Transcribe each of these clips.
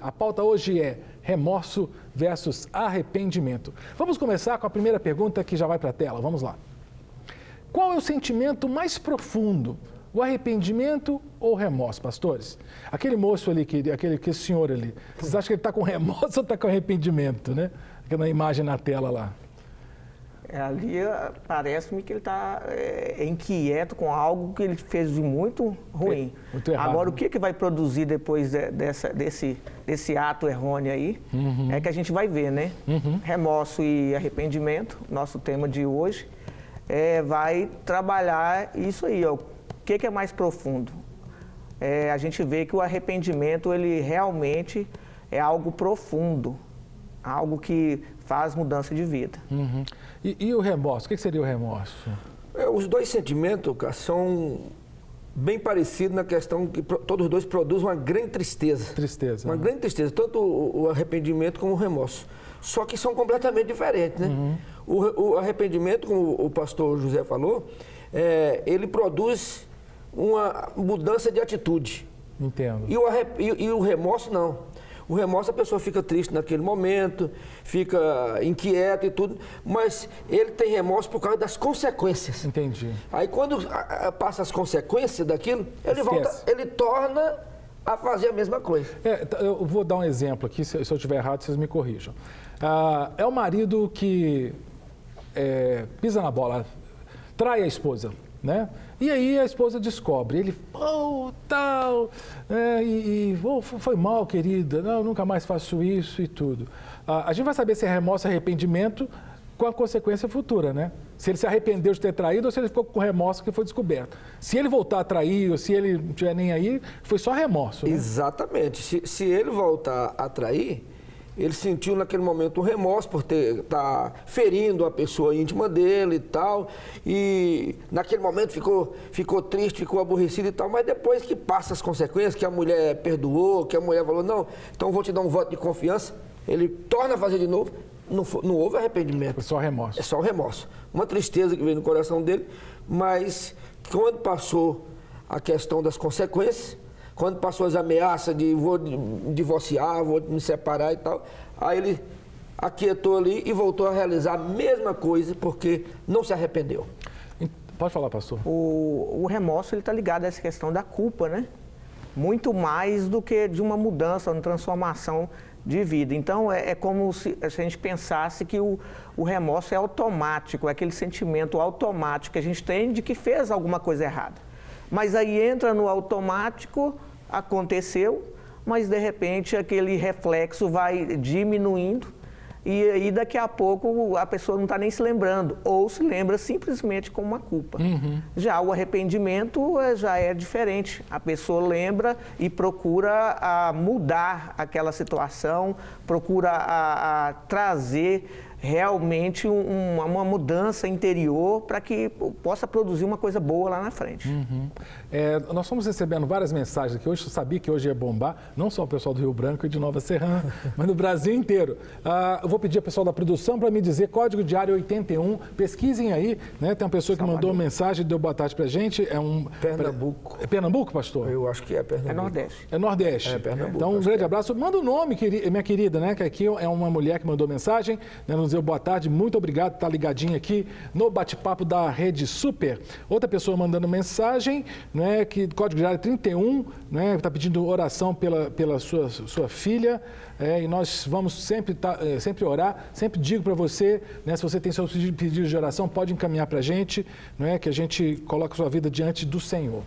A pauta hoje é remorso versus arrependimento. Vamos começar com a primeira pergunta que já vai para a tela. Vamos lá. Qual é o sentimento mais profundo? O arrependimento ou o remorso, pastores? Aquele moço ali, aquele senhor ali, vocês acham que ele está com remorso ou está com arrependimento, né? Aquela imagem na tela lá. Ali parece-me que ele está inquieto com algo que ele fez de muito ruim. Muito errado. Agora, o que vai produzir depois desse ato errôneo aí, é que a gente vai ver, né? Remorso e arrependimento, nosso tema de hoje, vai trabalhar isso aí, ó. O que é mais profundo? A gente vê que o arrependimento, ele realmente é algo profundo, algo que faz mudança de vida. E o remorso? O que seria o remorso? Os dois sentimentos, cara, são bem parecidos na questão que todos os dois produzem uma grande tristeza. Uma grande tristeza, tanto o arrependimento como o remorso. Só que são completamente diferentes, né? O arrependimento, como o pastor José falou, ele produz uma mudança de atitude. Entendo. E o remorso, não. O remorso, a pessoa fica triste naquele momento, fica inquieta e tudo, mas ele tem remorso por causa das consequências. Entendi. Aí quando passa as consequências daquilo, ele torna a fazer a mesma coisa. Eu vou dar um exemplo aqui, se eu estiver errado, vocês me corrijam. É o marido que pisa na bola, trai a esposa, né? E aí a esposa descobre, ele, foi mal, querida, não, nunca mais faço isso e tudo. A gente vai saber se é remorso ou arrependimento com a consequência futura, né? Se ele se arrependeu de ter traído ou se ele ficou com remorso que foi descoberto. Se ele voltar a trair ou se ele não estiver nem aí, foi só remorso, né? Exatamente. Se ele voltar a trair, ele sentiu naquele momento um remorso por estar ferindo a pessoa íntima dele e tal, e naquele momento ficou triste, ficou aborrecido e tal, mas depois que passa as consequências, que a mulher perdoou, que a mulher falou, não, então vou te dar um voto de confiança, ele torna a fazer de novo, não houve arrependimento. É só remorso. É só remorso. Uma tristeza que veio no coração dele, mas quando passou a questão das consequências, quando passou as ameaças de vou divorciar, vou me separar e tal, aí ele aquietou ali e voltou a realizar a mesma coisa porque não se arrependeu. Pode falar, pastor. O remorso está ligado a essa questão da culpa, né? Muito mais do que de uma mudança, uma transformação de vida. Então, é como se a gente pensasse que o remorso é automático, é aquele sentimento automático que a gente tem de que fez alguma coisa errada. Mas aí entra no automático, aconteceu, mas de repente aquele reflexo vai diminuindo e aí daqui a pouco a pessoa não está nem se lembrando, ou se lembra simplesmente com uma culpa. Já o arrependimento já é diferente, a pessoa lembra e procura mudar aquela situação, procura trazer realmente uma mudança interior para que possa produzir uma coisa boa lá na frente. Nós estamos recebendo várias mensagens aqui hoje, eu sabia que hoje ia bombar, não só o pessoal do Rio Branco e de Nova Serrana, mas no Brasil inteiro. Eu vou pedir ao pessoal da produção para me dizer código de área 81, pesquisem aí, né? Tem uma pessoa que mandou uma mensagem, deu boa tarde para a gente, Pernambuco. É Pernambuco, pastor? Eu acho que é Pernambuco. É Nordeste. É Nordeste. É Pernambuco. Então, um grande abraço. Manda o nome, minha querida, né? Que aqui é uma mulher que mandou mensagem, né? Nos deu boa tarde, muito obrigado por estar ligadinho aqui no bate-papo da Rede Super. Outra pessoa mandando mensagem, né? Que código de área 31, né? Está pedindo oração pela sua filha. E nós vamos sempre orar, sempre digo para você, né, se você tem seus pedidos de oração, pode encaminhar para a gente, né, que a gente coloca a sua vida diante do Senhor.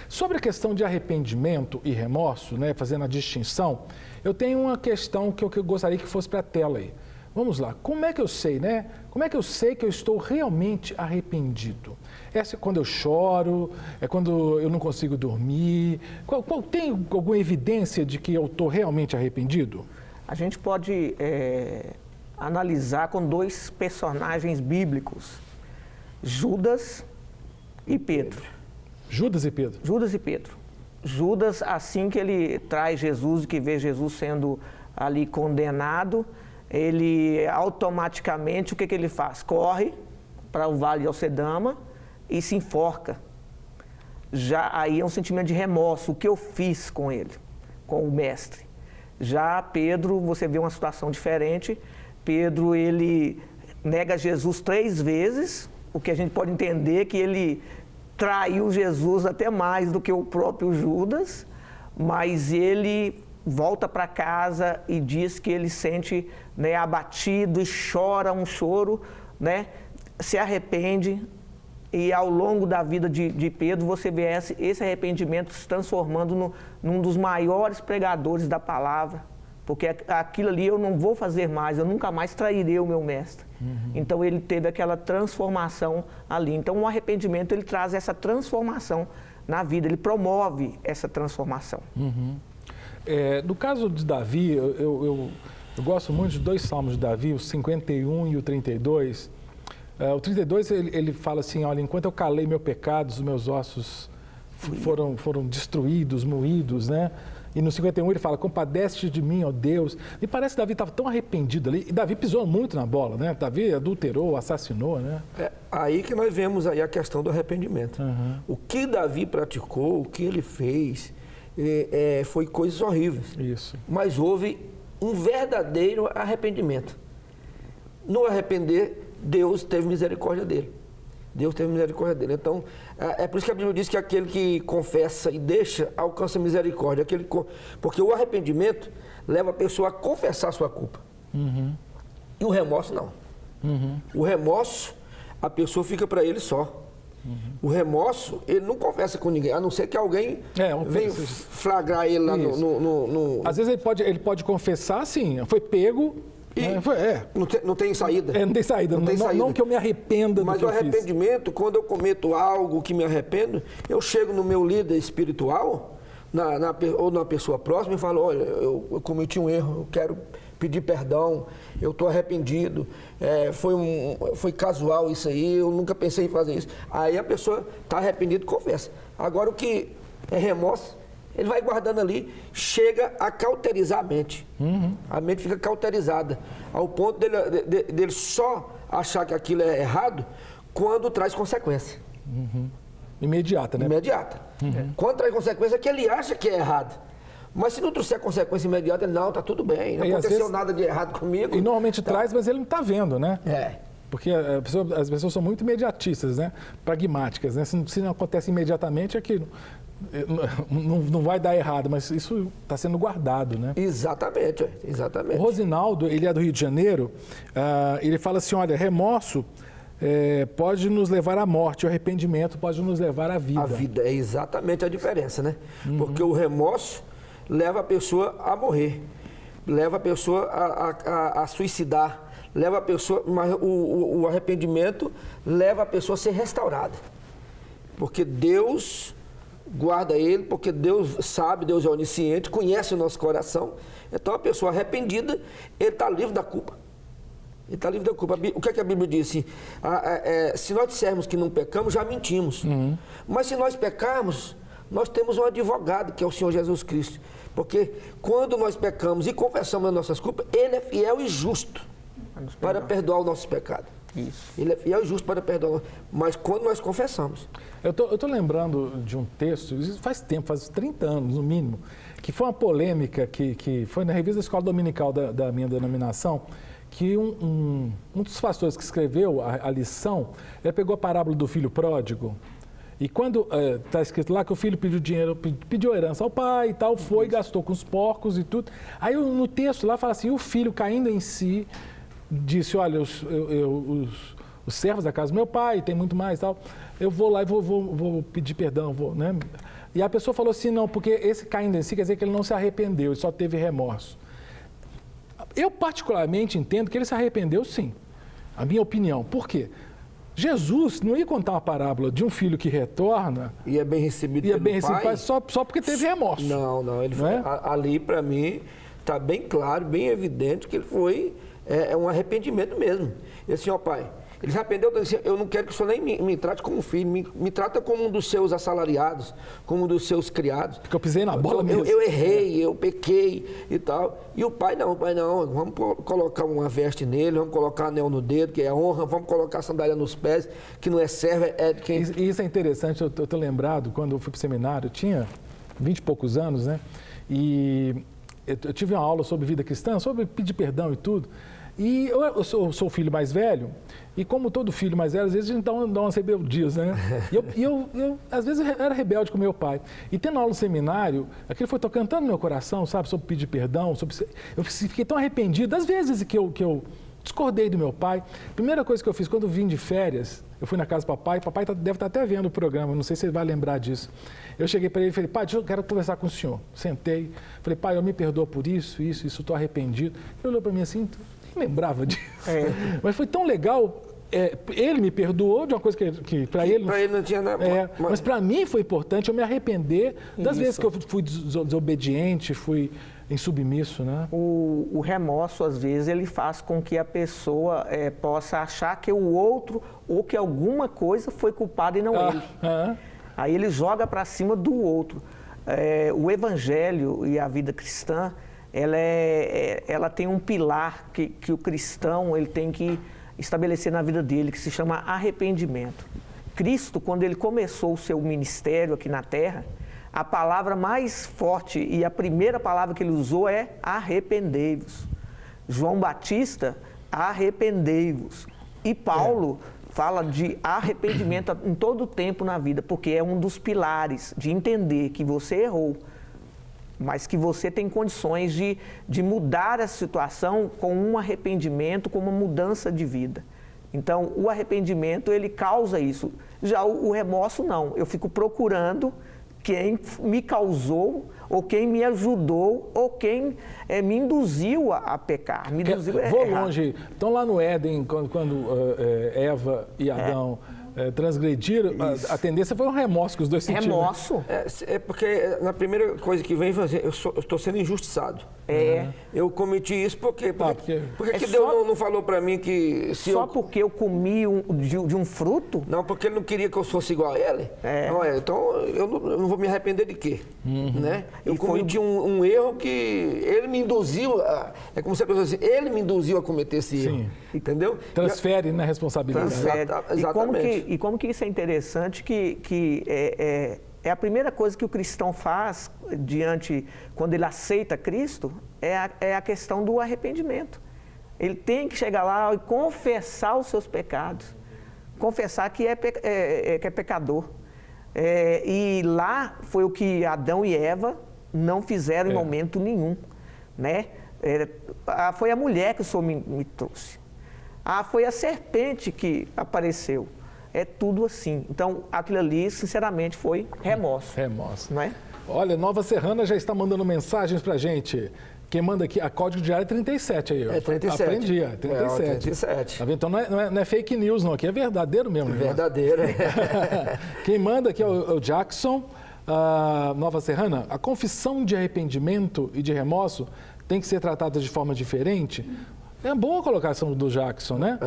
Sobre a questão de arrependimento e remorso, né, fazendo a distinção, eu tenho uma questão que eu gostaria que fosse para a tela aí. Vamos lá, como é que eu sei, né? Como é que eu sei que eu estou realmente arrependido? É quando eu choro? É quando eu não consigo dormir? Tem alguma evidência de que eu estou realmente arrependido? A gente pode analisar com dois personagens bíblicos, Judas e Pedro. Judas e Pedro. Judas e Pedro. Judas, assim que ele traz Jesus e que vê Jesus sendo ali condenado, ele automaticamente, o que ele faz? Corre para o Vale de Alcedama e se enforca. Já aí é um sentimento de remorso, o que eu fiz com ele, com o mestre. Já Pedro, você vê uma situação diferente. Pedro, ele nega Jesus 3 vezes, o que a gente pode entender que ele traiu Jesus até mais do que o próprio Judas, mas ele volta para casa e diz que ele sente, né, abatido e chora um choro, né, se arrepende, e ao longo da vida de Pedro você vê esse arrependimento se transformando num dos maiores pregadores da palavra, porque aquilo ali eu não vou fazer mais, eu nunca mais trairei o meu mestre. Então ele teve aquela transformação ali. Então o arrependimento ele traz essa transformação na vida, ele promove essa transformação. No caso de Davi, eu gosto muito de 2 salmos de Davi, o 51 e o 32. O 32 ele fala assim, olha, enquanto eu calei meu pecado, os meus ossos foram destruídos, moídos, né? E no 51 ele fala, compadece de mim, ó Deus. Me parece que Davi estava tão arrependido ali, e Davi pisou muito na bola, né? Davi adulterou, assassinou, né? É aí que nós vemos aí a questão do arrependimento. O que Davi praticou, o que ele fez, foi coisas horríveis. Isso. Mas houve um verdadeiro arrependimento. No arrepender, Deus teve misericórdia dele. Deus teve misericórdia dele. Então, é por isso que a Bíblia diz que aquele que confessa e deixa, alcança misericórdia. Porque o arrependimento leva a pessoa a confessar a sua culpa. E o remorso, não. O remorso, a pessoa fica para ele só. O remorso, ele não confessa com ninguém, a não ser que alguém venha flagrar ele lá no... Às vezes ele pode confessar, sim, foi pego... Não tem saída. Não tem saída. Não que eu me arrependa do que eu fiz. Mas o arrependimento, quando eu cometo algo que me arrependo, eu chego no meu líder espiritual, ou na pessoa próxima, e falo, olha, eu cometi um erro, eu quero pedir perdão, eu estou arrependido, foi casual isso aí, eu nunca pensei em fazer isso. Aí a pessoa está arrependida e confessa. Agora, o que é remorso, ele vai guardando ali, chega a cauterizar a mente. A mente fica cauterizada, ao ponto dele só achar que aquilo é errado quando traz consequência. Imediata, né? Imediata. Quando traz consequência é que ele acha que é errado. Mas se não trouxer consequência imediata, ele, não, tá tudo bem, não aconteceu nada de errado comigo. E normalmente traz, mas ele não está vendo, né? Porque as pessoas são muito imediatistas, né? Pragmáticas, né? Se não acontece imediatamente, aquilo não vai dar errado, mas isso está sendo guardado, né? Exatamente. O Rosinaldo, ele é do Rio de Janeiro, ele fala assim, olha, remorso pode nos levar à morte, o arrependimento pode nos levar à vida. A vida é exatamente a diferença, né? Porque o remorso leva a pessoa a morrer, leva a pessoa a suicidar, leva a pessoa, mas o arrependimento leva a pessoa a ser restaurada. Porque Deus guarda ele, porque Deus sabe, Deus é onisciente, conhece o nosso coração. Então a pessoa arrependida, ele está livre da culpa. Ele está livre da culpa. O que é que a Bíblia diz? Se nós dissermos que não pecamos, já mentimos. Mas se nós pecarmos, nós temos um advogado, que é o Senhor Jesus Cristo. Porque quando nós pecamos e confessamos as nossas culpas, Ele é fiel e justo para perdoar os nossos pecados. Isso. Ele é fiel e justo para perdoar. Mas quando nós confessamos. Eu tô lembrando de um texto, isso faz tempo, faz 30 anos no mínimo, que foi uma polêmica que foi na revista da Escola Dominical da minha denominação, que um dos pastores que escreveu a lição, ele pegou a parábola do filho pródigo. E quando está escrito lá que o filho pediu dinheiro, pediu herança ao pai e tal, foi, gastou com os porcos e tudo. Aí no texto lá fala assim, o filho caindo em si, disse, olha, os servos da casa do meu pai, tem muito mais e tal, eu vou lá e vou pedir perdão, né? E a pessoa falou assim, não, porque esse caindo em si quer dizer que ele não se arrependeu, ele só teve remorso. Eu particularmente entendo que ele se arrependeu sim, a minha opinião. Por quê? Jesus não ia contar uma parábola de um filho que retorna... E é bem recebido pelo pai. Só porque teve remorso. Não. Ele foi, ali, para mim, está bem claro, bem evidente que ele foi um arrependimento mesmo. Ele disse, ó pai, ele se arrependeu, disse, eu não quero que o senhor nem me trate como filho, me trata como um dos seus assalariados, como um dos seus criados. Porque eu pisei na bola mesmo. Eu errei, eu pequei e tal. E o pai não, vamos colocar uma veste nele, vamos colocar anel no dedo, que é honra, vamos colocar sandália nos pés, que não é servo, é de quem... Isso é interessante, eu estou lembrado, quando eu fui para o seminário, eu tinha 20 e poucos anos, né? E eu tive uma aula sobre vida cristã, sobre pedir perdão e tudo. E eu sou o filho mais velho, e como todo filho mais velho, às vezes a gente dá umas rebeldias, né? E eu, às vezes, era rebelde com meu pai. E tendo aula no seminário, aquilo foi tocando no meu coração, sabe? Sobre pedir perdão, eu fiquei tão arrependido, às vezes que eu discordei do meu pai. Primeira coisa que eu fiz, quando eu vim de férias, eu fui na casa do papai deve estar até vendo o programa, não sei se ele vai lembrar disso. Eu cheguei para ele e falei, pai, eu quero conversar com o senhor. Sentei, falei, pai, eu me perdoo por isso, estou arrependido. Ele olhou para mim assim, nem lembrava disso. Mas foi tão legal, ele me perdoou de uma coisa que para ele não tinha nada. Mas para mim foi importante eu me arrepender das vezes que eu fui desobediente, fui insubmisso, né? O remorso, às vezes, ele faz com que a pessoa possa achar que o outro ou que alguma coisa foi culpada e não ele. Aí ele joga para cima do outro. O evangelho e a vida cristã, ela tem um pilar que o cristão ele tem que estabelecer na vida dele, que se chama arrependimento. Cristo, quando ele começou o seu ministério aqui na Terra, a palavra mais forte e a primeira palavra que ele usou é arrependei-vos. João Batista, arrependei-vos. E Paulo fala de arrependimento em todo o tempo na vida, porque é um dos pilares de entender que você errou, mas que você tem condições de mudar a situação com um arrependimento, com uma mudança de vida. Então, o arrependimento, ele causa isso. Já o remorso, não. Eu fico procurando quem me causou, ou quem me ajudou, ou quem me induziu a pecar. Vou longe. Então, lá no Éden, quando Eva e Adão transgrediram, a tendência foi um remorso que os dois sentiram. Remorso? É porque na primeira coisa que vem fazer, eu estou sendo injustiçado. Eu cometi isso porque Deus não falou para mim que porque eu comi de um fruto? Não, porque ele não queria que eu fosse igual a ele. Então eu não vou me arrepender de quê? Né? Eu cometi um erro que ele me induziu é como se a pessoa dissesse, ele me induziu a cometer esse erro. Entendeu? Transfere na responsabilidade. Exatamente. E como que isso é interessante, que é a primeira coisa que o cristão faz quando ele aceita Cristo, é a questão do arrependimento. Ele tem que chegar lá e confessar os seus pecados, confessar que é pecador. E lá foi o que Adão e Eva não fizeram em momento nenhum, né? Foi a mulher que o Senhor me trouxe. Foi a serpente que apareceu. É tudo assim. Então, aquilo ali, sinceramente, foi remorso. Remorso. Não é? Olha, Nova Serrana já está mandando mensagens pra gente. Quem manda aqui, a código diário é 37 aí. É 37. Aprendi, 37. 37. Tá vendo? Então não é fake news não, aqui é verdadeiro mesmo. Verdadeiro, Quem manda aqui é o Jackson, Nova Serrana. A confissão de arrependimento e de remorso tem que ser tratada de forma diferente. É boa a colocação do Jackson, né?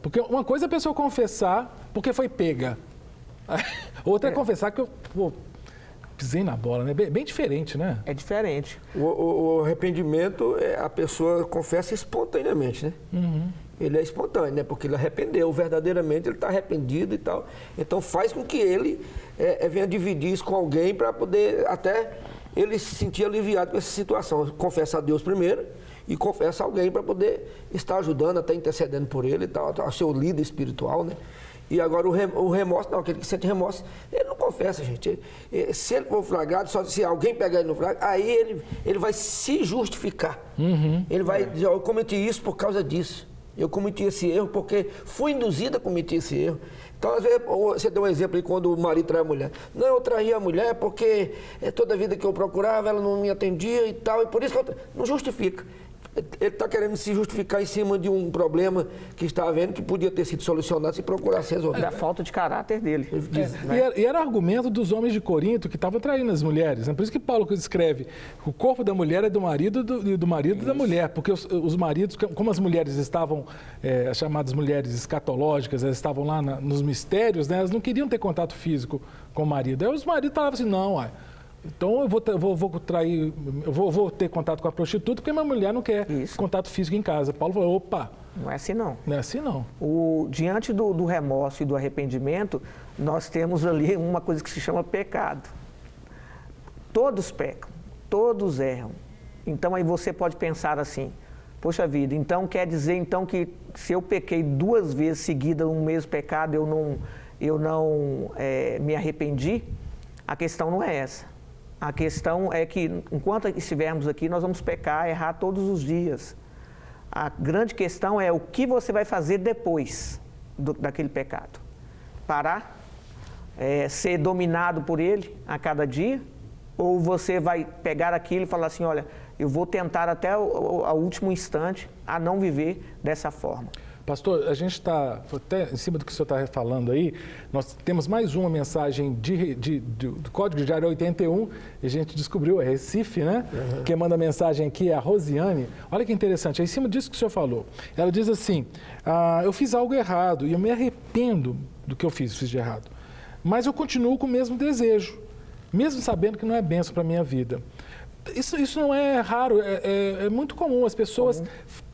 Porque uma coisa é a pessoa confessar porque foi pega. Outra é confessar que eu pisei na bola, né? Bem diferente, né? É diferente. O arrependimento, a pessoa confessa espontaneamente, né? Ele é espontâneo, né? Porque ele arrependeu, verdadeiramente ele está arrependido e tal. Então faz com que ele venha dividir isso com alguém para poder até ele se sentir aliviado com essa situação. Confessa a Deus primeiro e confessa a alguém para poder estar ajudando, até intercedendo por ele e tal, o seu líder espiritual, né? E agora o remorso, não, aquele que sente remorso, ele não confessa, gente. Se ele for flagrado, só se alguém pegar ele no flagrado, aí ele vai se justificar. Ele vai dizer, eu cometi isso por causa disso. Eu cometi esse erro porque fui induzido a cometer esse erro. Então, às vezes, você deu um exemplo aí quando o marido trai a mulher. Não, eu traí a mulher porque toda vida que eu procurava, ela não me atendia e tal, e por isso que não justifica. Ele está querendo se justificar em cima de um problema que está havendo, que podia ter sido solucionado se procurasse resolver. Da falta de caráter dele. E era argumento dos homens de Corinto que estavam traindo as mulheres. Né? Por isso que Paulo escreve, o corpo da mulher é do marido e do marido da mulher. Porque os maridos, como as mulheres estavam, as chamadas mulheres escatológicas, elas estavam lá nos mistérios, né? Elas não queriam ter contato físico com o marido. Aí os maridos falavam assim, não, então eu vou ter contato com a prostituta porque minha mulher não quer contato físico em casa. Paulo falou, opa. Não é assim não. Não é assim não. Diante do remorso e do arrependimento, nós temos ali uma coisa que se chama pecado. Todos pecam, todos erram. Então aí você pode pensar assim, poxa vida, então quer dizer então que se eu pequei 2 vezes seguidas um mesmo pecado, eu não me arrependi? A questão não é essa. A questão é que enquanto estivermos aqui, nós vamos pecar, errar todos os dias. A grande questão é o que você vai fazer depois daquele pecado. Parar? Ser dominado por ele a cada dia? Ou você vai pegar aquilo e falar assim, olha, eu vou tentar até o último instante a não viver dessa forma. Pastor, a gente está, até em cima do que o senhor está falando aí, nós temos mais uma mensagem do Código Diário 81, e a gente descobriu, é Recife, né? Uhum. Quem manda mensagem aqui é a Rosiane. Olha que interessante, é em cima disso que o senhor falou. Ela diz assim, eu fiz algo errado e eu me arrependo do que eu fiz de errado, mas eu continuo com o mesmo desejo, mesmo sabendo que não é bênção para a minha vida. Isso não é raro, é muito comum. As pessoas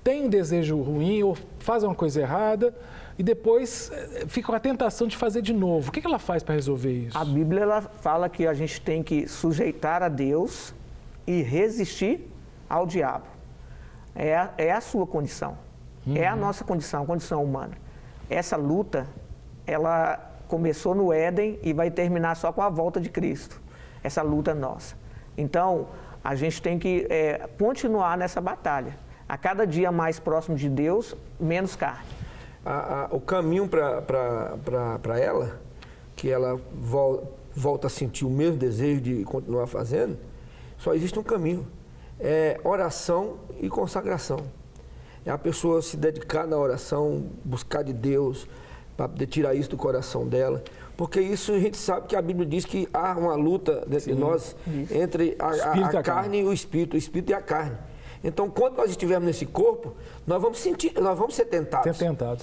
têm um desejo ruim ou fazem uma coisa errada e depois ficam com a tentação de fazer de novo. O que ela faz para resolver isso? A Bíblia ela fala que a gente tem que sujeitar a Deus e resistir ao diabo. É a sua condição, é a nossa condição, a condição humana. Essa luta, ela começou no Éden e vai terminar só com a volta de Cristo. Essa luta é nossa. Então, a gente tem que continuar nessa batalha. A cada dia mais próximo de Deus, menos carne. O caminho para ela, que ela volta a sentir o mesmo desejo de continuar fazendo, só existe um caminho. É oração e consagração. É a pessoa se dedicar na oração, buscar de Deus, para poder tirar isso do coração dela. Porque isso a gente sabe que a Bíblia diz que há uma luta entre nós, entre a carne e o espírito e a carne. Então, quando nós estivermos nesse corpo, nós vamos ser tentados.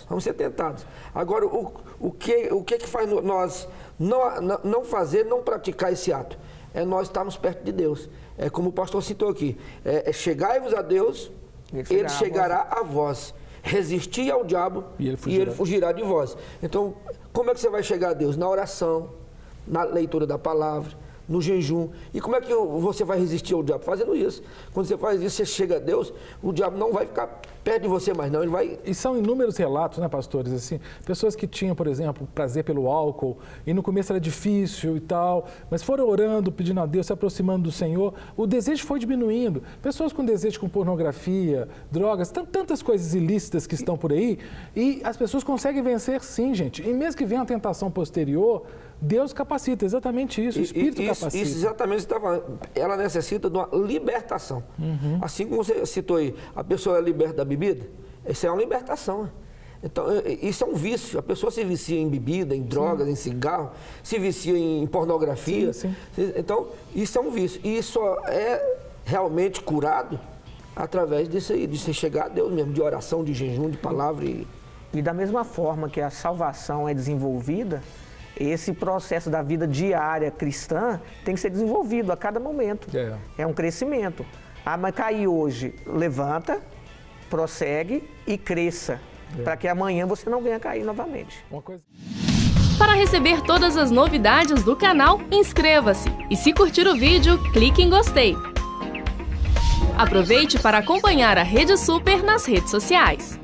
Vamos ser tentados. Agora, o que faz nós não fazer, não praticar esse ato? É nós estarmos perto de Deus. É como o pastor citou aqui. Chegai-vos a Deus, ele chegará a vós. Resistir ao diabo e ele fugirá de vós. Então, como é que você vai chegar a Deus? Na oração, na leitura da palavra, no jejum. E como é que você vai resistir ao diabo? Fazendo isso. Quando você faz isso, você chega a Deus, o diabo não vai ficar perto de você mais não, ele vai... E são inúmeros relatos, né, pastores, assim, pessoas que tinham, por exemplo, prazer pelo álcool, e no começo era difícil e tal, mas foram orando, pedindo a Deus, se aproximando do Senhor, o desejo foi diminuindo. Pessoas com desejo com pornografia, drogas, tantas coisas ilícitas que estão por aí, e as pessoas conseguem vencer sim, gente. E mesmo que venha uma tentação posterior, Deus capacita, exatamente isso, o Espírito capacita. Isso exatamente, ela necessita de uma libertação. Assim como você citou aí, a pessoa é liberta da bebida, isso é uma libertação. Então, isso é um vício. A pessoa se vicia em bebida, em drogas, em cigarro, se vicia em pornografia. Então, isso é um vício. E isso é realmente curado através disso aí, de se chegar a Deus mesmo, de oração, de jejum, de palavra. E da mesma forma que a salvação é desenvolvida, esse processo da vida diária cristã tem que ser desenvolvido a cada momento. É um crescimento. Mas cair hoje, levanta, prossegue e cresça, para que amanhã você não venha cair novamente. Para receber todas as novidades do canal, inscreva-se e se curtir o vídeo, clique em gostei. Aproveite para acompanhar a Rede Super nas redes sociais.